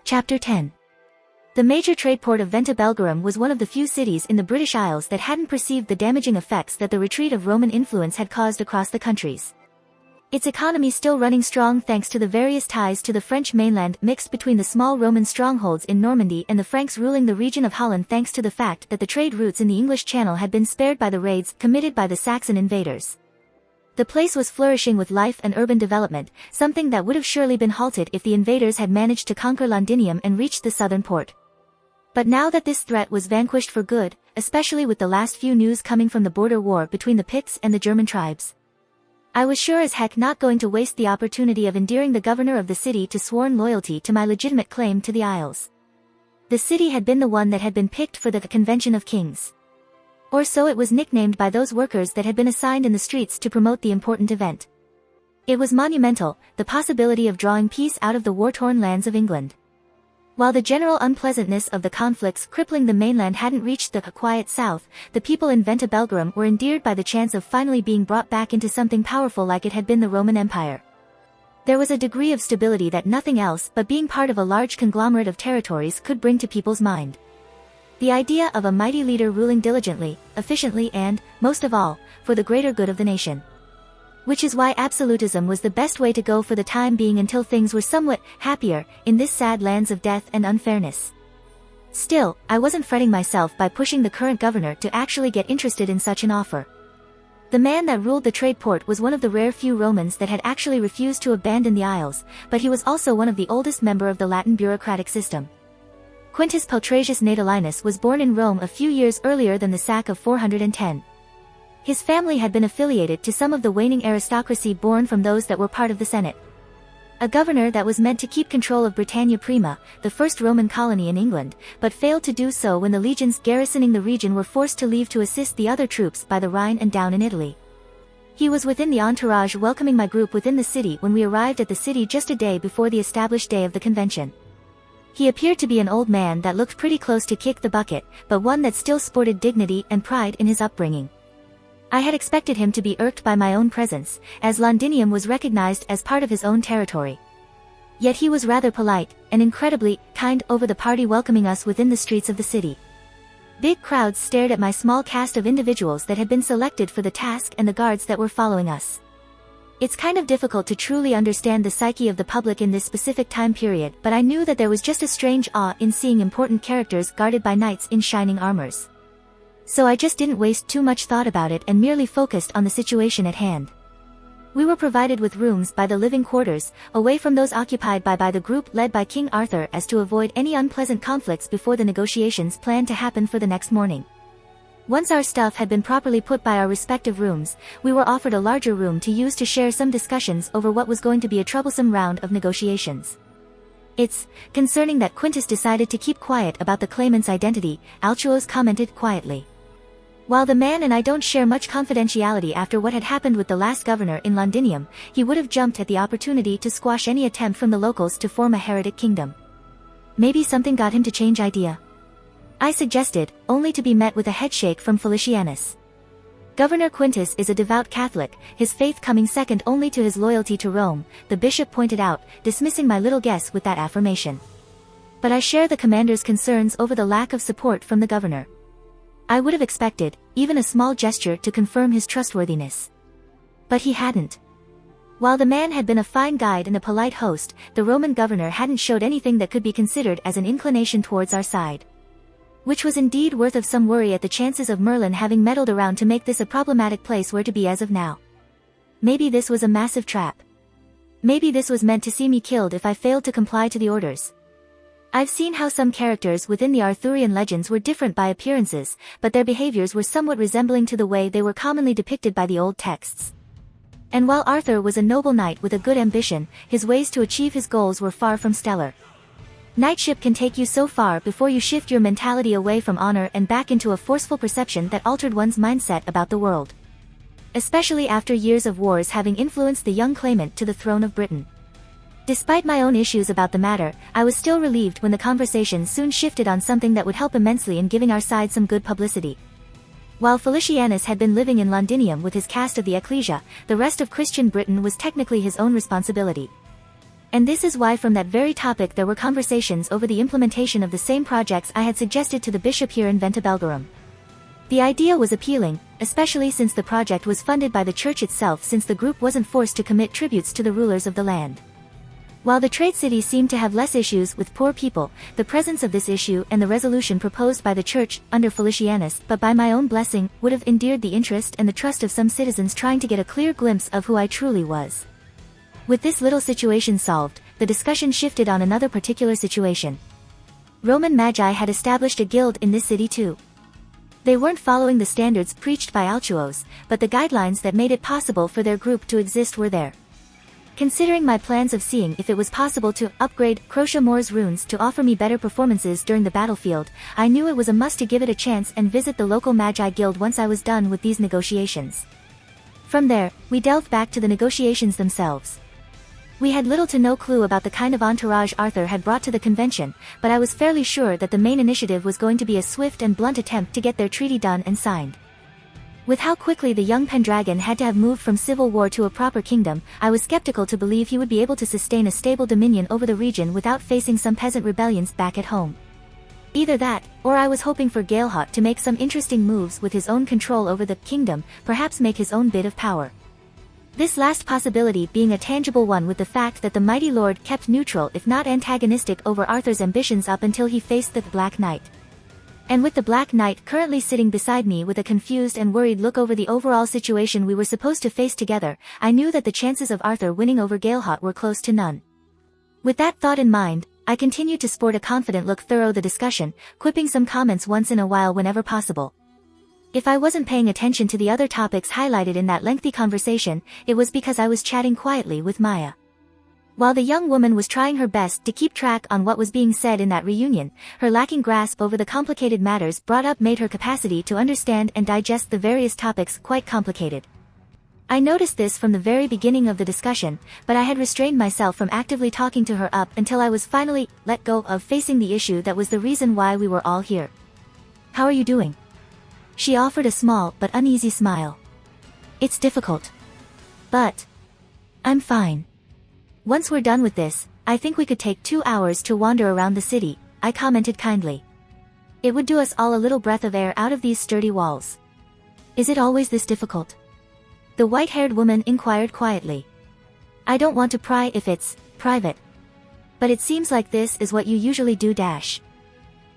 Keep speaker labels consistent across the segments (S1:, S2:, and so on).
S1: Chapter 10. The major trade port of Venta Belgarum was one of the few cities in the British Isles that hadn't perceived the damaging effects that the retreat of Roman influence had caused across the countries. Its economy still running strong thanks to the various ties to the French mainland mixed between the small Roman strongholds in Normandy and the Franks ruling the region of Holland, thanks to the fact that the trade routes in the English Channel had been spared by the raids committed by the Saxon invaders. The place was flourishing with life and urban development, something that would have surely been halted if the invaders had managed to conquer Londinium and reach the southern port. But now that this threat was vanquished for good, especially with the last few news coming from the border war between the Picts and the German tribes, I was sure as heck not going to waste the opportunity of endearing the governor of the city to sworn loyalty to my legitimate claim to the Isles. The city had been the one that had been picked for the Convention of Kings. Or so it was nicknamed by those workers that had been assigned in the streets to promote the important event. It was monumental, the possibility of drawing peace out of the war-torn lands of England. While the general unpleasantness of the conflicts crippling the mainland hadn't reached the quiet south, the people in Venta Belgarum were endeared by the chance of finally being brought back into something powerful like it had been the Roman Empire. There was a degree of stability that nothing else but being part of a large conglomerate of territories could bring to people's mind. The idea of a mighty leader ruling diligently, efficiently and, most of all, for the greater good of the nation. Which is why absolutism was the best way to go for the time being until things were somewhat happier in this sad lands of death and unfairness. Still, I wasn't fretting myself by pushing the current governor to actually get interested in such an offer. The man that ruled the trade port was one of the rare few Romans that had actually refused to abandon the Isles, but he was also one of the oldest member of the Latin bureaucratic system. Quintus Peltragius Natalinus was born in Rome a few years earlier than the sack of 410. His family had been affiliated to some of the waning aristocracy born from those that were part of the Senate. A governor that was meant to keep control of Britannia Prima, the first Roman colony in England, but failed to do so when the legions garrisoning the region were forced to leave to assist the other troops by the Rhine and down in Italy. He was within the entourage welcoming my group within the city when we arrived at the city just a day before the established day of the convention. He appeared to be an old man that looked pretty close to kick the bucket, but one that still sported dignity and pride in his upbringing. I had expected him to be irked by my own presence, as Londinium was recognized as part of his own territory. Yet he was rather polite, and incredibly kind over the party welcoming us within the streets of the city. Big crowds stared at my small cast of individuals that had been selected for the task and the guards that were following us. It's kind of difficult to truly understand the psyche of the public in this specific time period, but I knew that there was just a strange awe in seeing important characters guarded by knights in shining armors. So I just didn't waste too much thought about it and merely focused on the situation at hand. We were provided with rooms by the living quarters, away from those occupied by the group led by King Arthur, as to avoid any unpleasant conflicts before the negotiations planned to happen for the next morning. Once our stuff had been properly put by our respective rooms, we were offered a larger room to use to share some discussions over what was going to be a troublesome round of negotiations. It's concerning that Quintus decided to keep quiet about the claimant's identity, Altuos commented quietly. While the man and I don't share much confidentiality after what had happened with the last governor in Londinium, he would have jumped at the opportunity to squash any attempt from the locals to form a heretic kingdom. Maybe something got him to change idea, I suggested, only to be met with a headshake from Felicianus. Governor Quintus is a devout Catholic, his faith coming second only to his loyalty to Rome, the bishop pointed out, dismissing my little guess with that affirmation. But I share the commander's concerns over the lack of support from the governor. I would have expected, even a small gesture to confirm his trustworthiness. But he hadn't. While the man had been a fine guide and a polite host, the Roman governor hadn't showed anything that could be considered as an inclination towards our side. Which was indeed worth of some worry at the chances of Merlin having meddled around to make this a problematic place where to be as of now. Maybe this was a massive trap. Maybe this was meant to see me killed if I failed to comply to the orders. I've seen how some characters within the Arthurian legends were different by appearances, but their behaviors were somewhat resembling to the way they were commonly depicted by the old texts. And while Arthur was a noble knight with a good ambition, his ways to achieve his goals were far from stellar. Knightship can take you so far before you shift your mentality away from honor and back into a forceful perception that altered one's mindset about the world. Especially after years of wars having influenced the young claimant to the throne of Britain. Despite my own issues about the matter, I was still relieved when the conversation soon shifted on something that would help immensely in giving our side some good publicity. While Felicianus had been living in Londinium with his caste of the Ecclesia, the rest of Christian Britain was technically his own responsibility. And this is why from that very topic there were conversations over the implementation of the same projects I had suggested to the bishop here in Venta Belgarum. The idea was appealing, especially since the project was funded by the church itself, since the group wasn't forced to commit tributes to the rulers of the land. While the trade city seemed to have less issues with poor people, the presence of this issue and the resolution proposed by the church, under Felicianus, but by my own blessing, would have endeared the interest and the trust of some citizens trying to get a clear glimpse of who I truly was. With this little situation solved, the discussion shifted on another particular situation. Roman Magi had established a guild in this city too. They weren't following the standards preached by Altuos, but the guidelines that made it possible for their group to exist were there. Considering my plans of seeing if it was possible to upgrade Crocia Moore's runes to offer me better performances during the battlefield, I knew it was a must to give it a chance and visit the local Magi guild once I was done with these negotiations. From there, we delved back to the negotiations themselves. We had little to no clue about the kind of entourage Arthur had brought to the convention, but I was fairly sure that the main initiative was going to be a swift and blunt attempt to get their treaty done and signed. With how quickly the young pendragon had to have moved from civil war to a proper kingdom, I was skeptical to believe he would be able to sustain a stable dominion over the region without facing some peasant rebellions back at home. Either that, or I was hoping for Galehot to make some interesting moves with his own control over the kingdom, perhaps make his own bit of power. This last possibility being a tangible one, with the fact that the mighty lord kept neutral if not antagonistic over Arthur's ambitions up until he faced the Black Knight. And with the Black Knight currently sitting beside me with a confused and worried look over the overall situation we were supposed to face together, I knew that the chances of Arthur winning over Galehot were close to none. With that thought in mind, I continued to sport a confident look through the discussion, quipping some comments once in a while whenever possible. If I wasn't paying attention to the other topics highlighted in that lengthy conversation, it was because I was chatting quietly with Maya. While the young woman was trying her best to keep track on what was being said in that reunion, her lacking grasp over the complicated matters brought up made her capacity to understand and digest the various topics quite complicated. I noticed this from the very beginning of the discussion, but I had restrained myself from actively talking to her up until I was finally let go of facing the issue that was the reason why we were all here. "How are you doing?" She offered a small but uneasy smile. "It's difficult. But I'm fine. Once we're done with this, I think we could take 2 hours to wander around the city," I commented kindly. "It would do us all a little breath of air out of these sturdy walls." "Is it always this difficult?" the white-haired woman inquired quietly. "I don't want to pry if it's private. But it seems like this is what you usually do.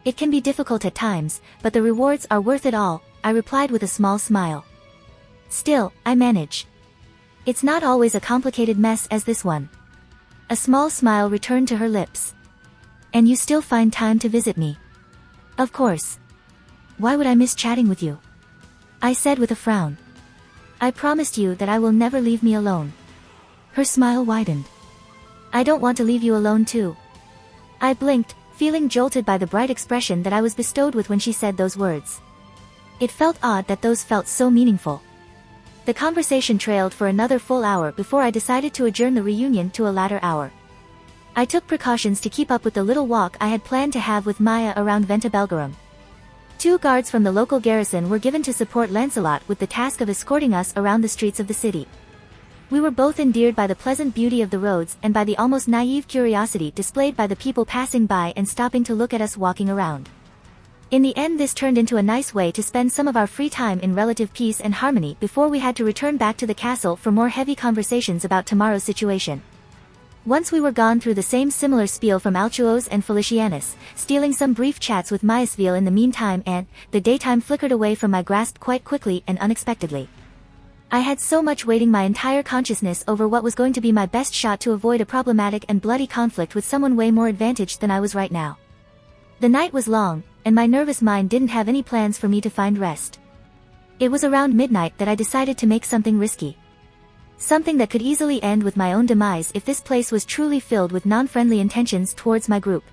S1: It can be difficult at times, but the rewards are worth it all," I replied with a small smile. "Still, I manage. It's not always a complicated mess as this one." A small smile returned to her lips. "And you still find time to visit me?" "Of course. Why would I miss chatting with you?" I said with a frown. "I promised you that I will never leave me alone." Her smile widened. "I don't want to leave you alone too." I blinked, feeling jolted by the bright expression that I was bestowed with when she said those words. It felt odd that those felt so meaningful. The conversation trailed for another full hour before I decided to adjourn the reunion to a later hour. I took precautions to keep up with the little walk I had planned to have with Maya around Venta Belgarum. 2 guards from the local garrison were given to support Lancelot with the task of escorting us around the streets of the city. We were both endeared by the pleasant beauty of the roads and by the almost naive curiosity displayed by the people passing by and stopping to look at us walking around. In the end, this turned into a nice way to spend some of our free time in relative peace and harmony before we had to return back to the castle for more heavy conversations about tomorrow's situation. Once we were gone through the same similar spiel from Altuos and Felicianus, stealing some brief chats with Myasville in the meantime, and the daytime flickered away from my grasp quite quickly and unexpectedly. I had so much weighting my entire consciousness over what was going to be my best shot to avoid a problematic and bloody conflict with someone way more advantaged than I was right now. The night was long, and my nervous mind didn't have any plans for me to find rest. It was around midnight that I decided to make something risky. Something that could easily end with my own demise if this place was truly filled with non-friendly intentions towards my group.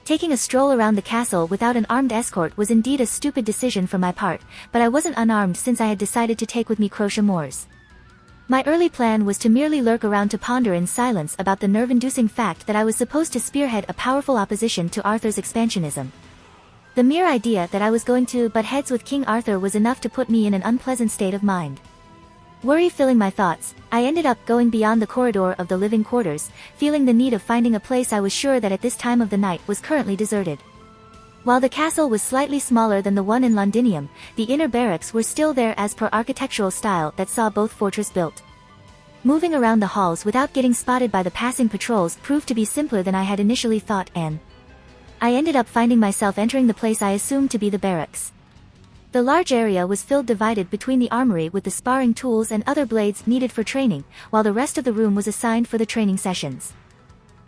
S1: Taking a stroll around the castle without an armed escort was indeed a stupid decision from my part, but I wasn't unarmed since I had decided to take with me Crocia Moors. My early plan was to merely lurk around to ponder in silence about the nerve-inducing fact that I was supposed to spearhead a powerful opposition to Arthur's expansionism. The mere idea that I was going to butt heads with King Arthur was enough to put me in an unpleasant state of mind. Worry filling my thoughts, I ended up going beyond the corridor of the living quarters, feeling the need of finding a place I was sure that at this time of the night was currently deserted. While the castle was slightly smaller than the one in Londinium, the inner barracks were still there as per architectural style that saw both fortress built. Moving around the halls without getting spotted by the passing patrols proved to be simpler than I had initially thought, and I ended up finding myself entering the place I assumed to be the barracks. The large area was divided between the armory with the sparring tools and other blades needed for training, while the rest of the room was assigned for the training sessions.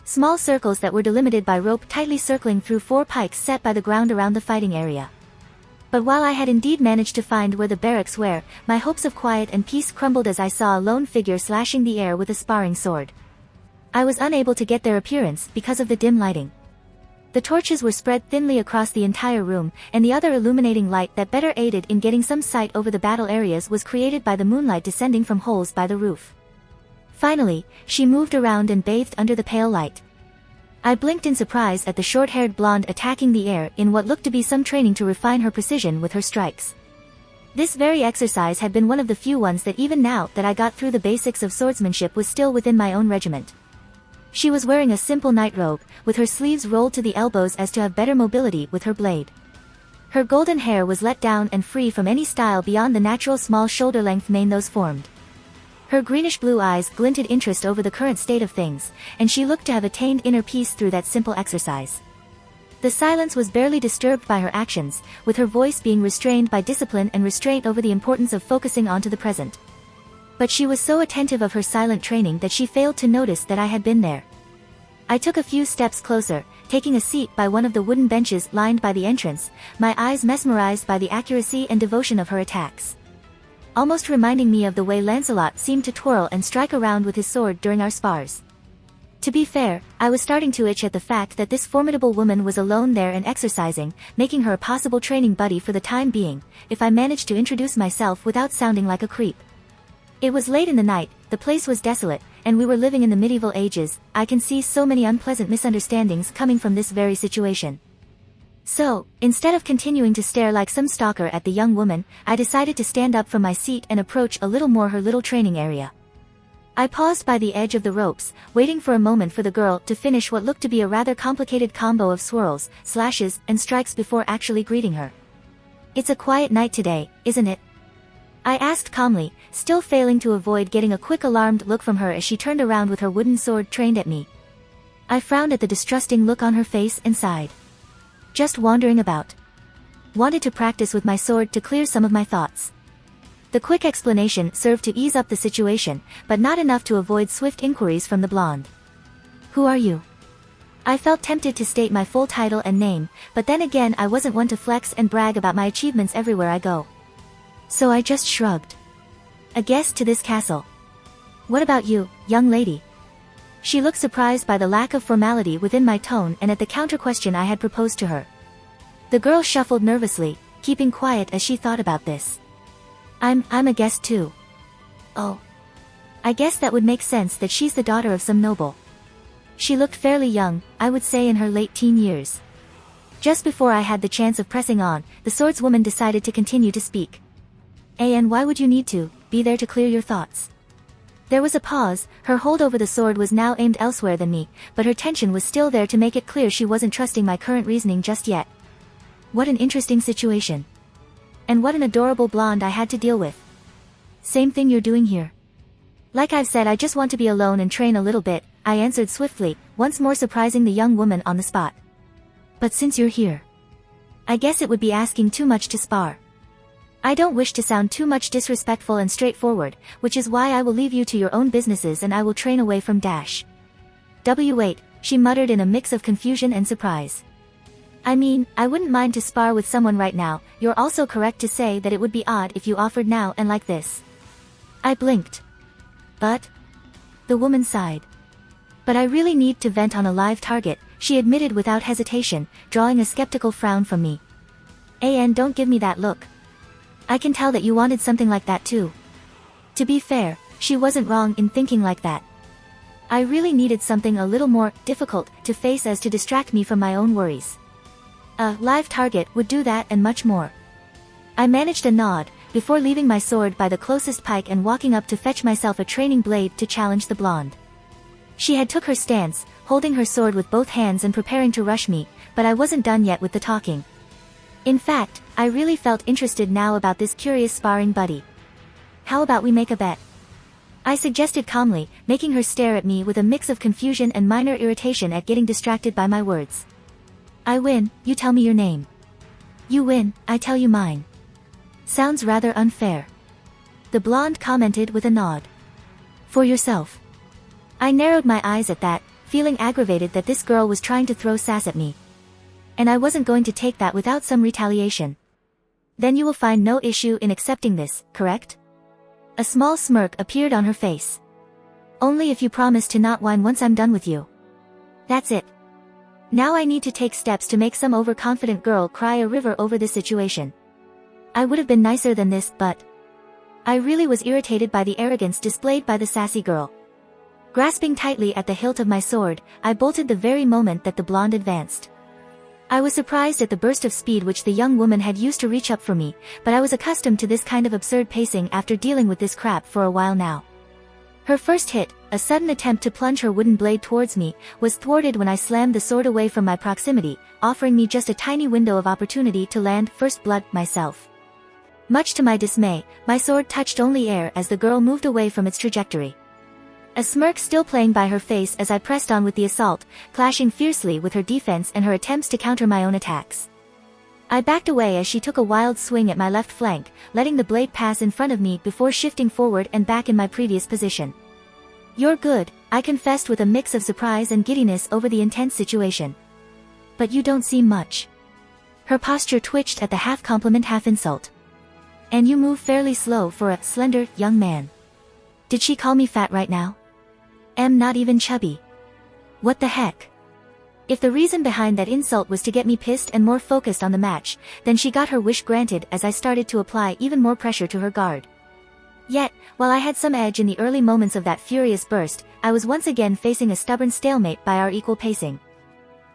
S1: Small circles that were delimited by rope tightly circling through 4 pikes set by the ground around the fighting area. But while I had indeed managed to find where the barracks were, my hopes of quiet and peace crumbled as I saw a lone figure slashing the air with a sparring sword. I was unable to get their appearance because of the dim lighting. The torches were spread thinly across the entire room, and the other illuminating light that better aided in getting some sight over the battle areas was created by the moonlight descending from holes by the roof. Finally, she moved around and bathed under the pale light. I blinked in surprise at the short-haired blonde attacking the air in what looked to be some training to refine her precision with her strikes. This very exercise had been one of the few ones that even now that I got through the basics of swordsmanship was still within my own regiment. She was wearing a simple nightrobe, with her sleeves rolled to the elbows as to have better mobility with her blade. Her golden hair was let down and free from any style beyond the natural small shoulder-length mane those formed. Her greenish-blue eyes glinted interest over the current state of things, and she looked to have attained inner peace through that simple exercise. The silence was barely disturbed by her actions, with her voice being restrained by discipline and restraint over the importance of focusing onto the present. But she was so attentive of her silent training that she failed to notice that I had been there. I took a few steps closer, taking a seat by one of the wooden benches lined by the entrance, my eyes mesmerized by the accuracy and devotion of her attacks. Almost reminding me of the way Lancelot seemed to twirl and strike around with his sword during our spars. To be fair, I was starting to itch at the fact that this formidable woman was alone there and exercising, making her a possible training buddy for the time being, if I managed to introduce myself without sounding like a creep. It was late in the night, the place was desolate, and we were living in the medieval ages. I can see so many unpleasant misunderstandings coming from this very situation. So, instead of continuing to stare like some stalker at the young woman, I decided to stand up from my seat and approach a little more her little training area. I paused by the edge of the ropes, waiting for a moment for the girl to finish what looked to be a rather complicated combo of swirls, slashes, and strikes before actually greeting her. "It's a quiet night today, isn't it?" I asked calmly, still failing to avoid getting a quick alarmed look from her as she turned around with her wooden sword trained at me. I frowned at the distrusting look on her face and sighed. "Just wandering about. Wanted to practice with my sword to clear some of my thoughts." The quick explanation served to ease up the situation, but not enough to avoid swift inquiries from the blonde. "Who are you?" I felt tempted to state my full title and name, but then again I wasn't one to flex and brag about my achievements everywhere I go. So I just shrugged. "A guest to this castle. What about you, young lady?" She looked surprised by the lack of formality within my tone and at the counter-question I had proposed to her. The girl shuffled nervously, keeping quiet as she thought about this. I'm a guest too." "Oh. I guess that would make sense that she's the daughter of some noble." She looked fairly young, I would say in her late teen years. Just before I had the chance of pressing on, the swordswoman decided to continue to speak. "And why would you need to be there to clear your thoughts?" There was a pause. Her hold over the sword was now aimed elsewhere than me, but her tension was still there to make it clear she wasn't trusting my current reasoning just yet. What an interesting situation. And what an adorable blonde I had to deal with. "Same thing you're doing here." "Like I've said, I just want to be alone and train a little bit," I answered swiftly, once more surprising the young woman on the spot. "But since you're here, I guess it would be asking too much to spar. I don't wish to sound too much disrespectful and straightforward, which is why I will leave you to your own businesses and I will train away from Dash." "Wait," she muttered in a mix of confusion and surprise. "I mean, I wouldn't mind to spar with someone right now. You're also correct to say that it would be odd if you offered now and like this." I blinked. "But?" The woman sighed. "But I really need to vent on a live target," she admitted without hesitation, drawing a skeptical frown from me. "And don't give me that look. I can tell that you wanted something like that too." To be fair, she wasn't wrong in thinking like that. I really needed something a little more difficult to face as to distract me from my own worries. A live target would do that and much more. I managed a nod, before leaving my sword by the closest pike and walking up to fetch myself a training blade to challenge the blonde. She had took her stance, holding her sword with both hands and preparing to rush me, but I wasn't done yet with the talking. In fact, I really felt interested now about this curious sparring buddy. How about we make a bet? I suggested calmly, making her stare at me with a mix of confusion and minor irritation at getting distracted by my words. I win, you tell me your name. You win, I tell you mine. Sounds rather unfair. The blonde commented with a nod. For yourself. I narrowed my eyes at that, feeling aggravated that this girl was trying to throw sass at me. And I wasn't going to take that without some retaliation. Then you will find no issue in accepting this, correct? A small smirk appeared on her face. Only if you promise to not whine once I'm done with you. That's it. Now I need to take steps to make some overconfident girl cry a river over this situation. I would have been nicer than this, but I really was irritated by the arrogance displayed by the sassy girl. Grasping tightly at the hilt of my sword, I bolted the very moment that the blonde advanced. I was surprised at the burst of speed which the young woman had used to reach up for me, but I was accustomed to this kind of absurd pacing after dealing with this crap for a while now. Her first hit, a sudden attempt to plunge her wooden blade towards me, was thwarted when I slammed the sword away from my proximity, offering me just a tiny window of opportunity to land first blood myself. Much to my dismay, my sword touched only air as the girl moved away from its trajectory. A smirk still playing by her face as I pressed on with the assault, clashing fiercely with her defense and her attempts to counter my own attacks. I backed away as she took a wild swing at my left flank, letting the blade pass in front of me before shifting forward and back in my previous position. You're good, I confessed with a mix of surprise and giddiness over the intense situation. But you don't seem much. Her posture twitched at the half-compliment half-insult. And you move fairly slow for a slender, young man. Did she call me fat right now? Am not even chubby. What the heck? If the reason behind that insult was to get me pissed and more focused on the match, then she got her wish granted as I started to apply even more pressure to her guard. Yet, while I had some edge in the early moments of that furious burst, I was once again facing a stubborn stalemate by our equal pacing.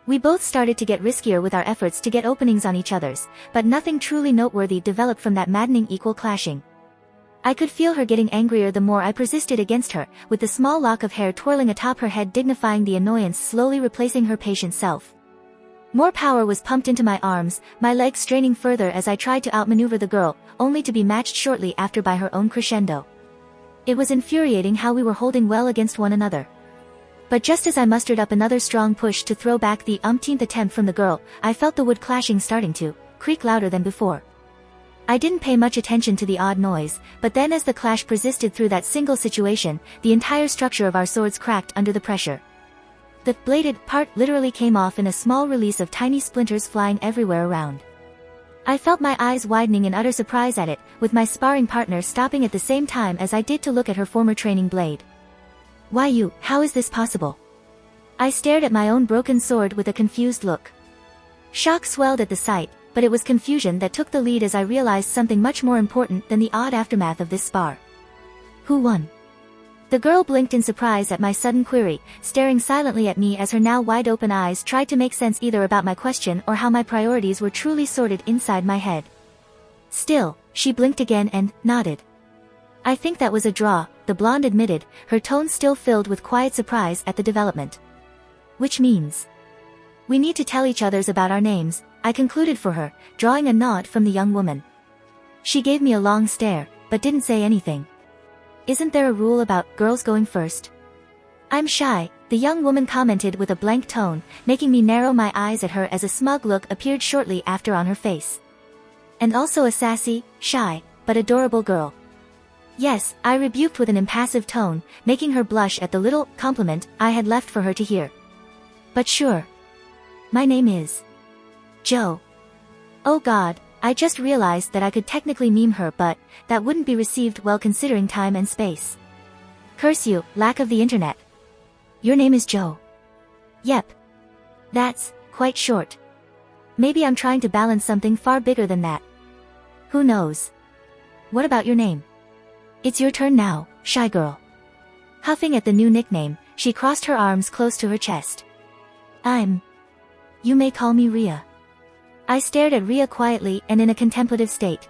S1: We both started to get riskier with our efforts to get openings on each other's, but nothing truly noteworthy developed from that maddening equal clashing. I could feel her getting angrier the more I persisted against her, with the small lock of hair twirling atop her head dignifying the annoyance slowly replacing her patient self. More power was pumped into my arms, my legs straining further as I tried to outmaneuver the girl, only to be matched shortly after by her own crescendo. It was infuriating how we were holding well against one another. But just as I mustered up another strong push to throw back the umpteenth attempt from the girl, I felt the wood clashing starting to creak louder than before. I didn't pay much attention to the odd noise, but then as the clash persisted through that single situation, the entire structure of our swords cracked under the pressure. The bladed part literally came off in a small release of tiny splinters flying everywhere around. I felt my eyes widening in utter surprise at it, with my sparring partner stopping at the same time as I did to look at her former training blade. Why you, how is this possible? I stared at my own broken sword with a confused look. Shock swelled at the sight, but it was confusion that took the lead as I realized something much more important than the odd aftermath of this spar. Who won? The girl blinked in surprise at my sudden query, staring silently at me as her now wide-open eyes tried to make sense either about my question or how my priorities were truly sorted inside my head. Still, she blinked again and nodded. I think that was a draw, the blonde admitted, her tone still filled with quiet surprise at the development. Which means we need to tell each other's about our names, I concluded for her, drawing a nod from the young woman. She gave me a long stare, but didn't say anything. Isn't there a rule about girls going first? I'm shy, the young woman commented with a blank tone, making me narrow my eyes at her as a smug look appeared shortly after on her face. And also a sassy, shy, but adorable girl. Yes, I rebuked with an impassive tone, making her blush at the little compliment I had left for her to hear. But sure. My name is Joe. Oh God, I just realized that I could technically meme her, but that wouldn't be received well considering time and space. Curse you, lack of the internet. Your name is Joe. Yep. That's quite short. Maybe I'm trying to balance something far bigger than that. Who knows? What about your name? It's your turn now, shy girl. Huffing at the new nickname, she crossed her arms close to her chest. You may call me Ria. I stared at Ria quietly and in a contemplative state.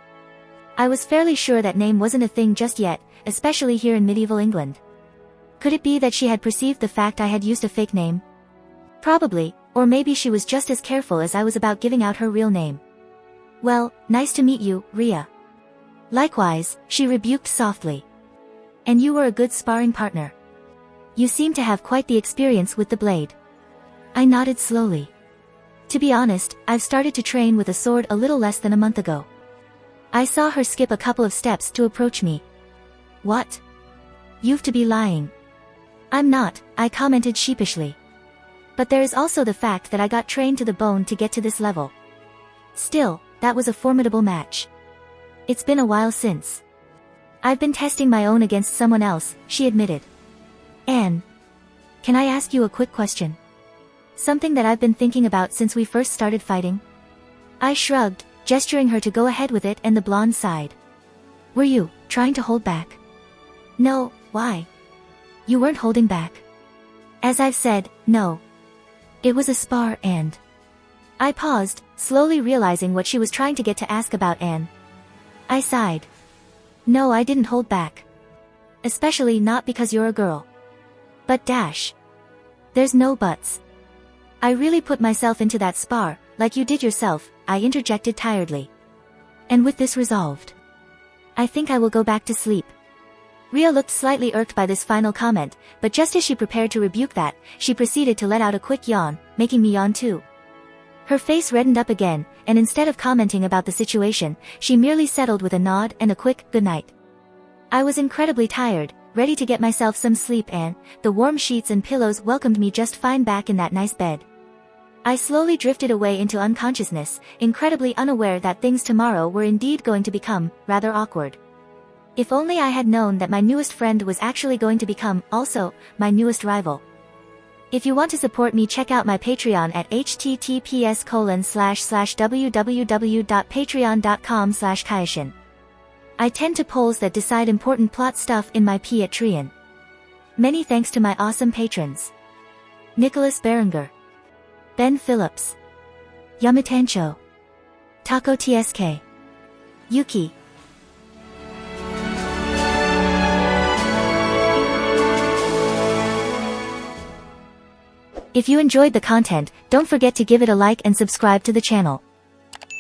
S1: I was fairly sure that name wasn't a thing just yet, especially here in medieval England. Could it be that she had perceived the fact I had used a fake name? Probably, or maybe she was just as careful as I was about giving out her real name. Well, nice to meet you, Ria. Likewise, she rebuked softly. And you were a good sparring partner. You seem to have quite the experience with the blade. I nodded slowly. To be honest, I've started to train with a sword a little less than a month ago. I saw her skip a couple of steps to approach me. What? You've to be lying. I'm not, I commented sheepishly. But there is also the fact that I got trained to the bone to get to this level. Still, that was a formidable match. It's been a while since. I've been testing my own against someone else, she admitted. Anne. Can I ask you a quick question? Something that I've been thinking about since we first started fighting? I shrugged, gesturing her to go ahead with it, and the blonde sighed. Were you trying to hold back? No, why? You weren't holding back. As I've said, no. It was a spar and... I paused, slowly realizing what she was trying to get to ask about Anne. I sighed. No, I didn't hold back. Especially not because you're a girl. But dash. There's no buts. I really put myself into that spar, like you did yourself, I interjected tiredly. And with this resolved. I think I will go back to sleep. Ria looked slightly irked by this final comment, but just as she prepared to rebuke that, she proceeded to let out a quick yawn, making me yawn too. Her face reddened up again, and instead of commenting about the situation, she merely settled with a nod and a quick good night. I was incredibly tired, ready to get myself some sleep, and the warm sheets and pillows welcomed me just fine back in that nice bed. I slowly drifted away into unconsciousness, incredibly unaware that things tomorrow were indeed going to become rather awkward. If only I had known that my newest friend was actually going to become, also, my newest rival. If you want to support me, check out my Patreon at https://www.patreon.com/Kaishin. I tend to polls that decide important plot stuff in my Patreon. Many thanks to my awesome patrons. Nicholas Berenger, Ben Phillips, Yamatancho, Taco TSK, Yuki. If you enjoyed the content, don't forget to give it a like and subscribe to the channel.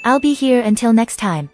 S1: I'll be here until next time.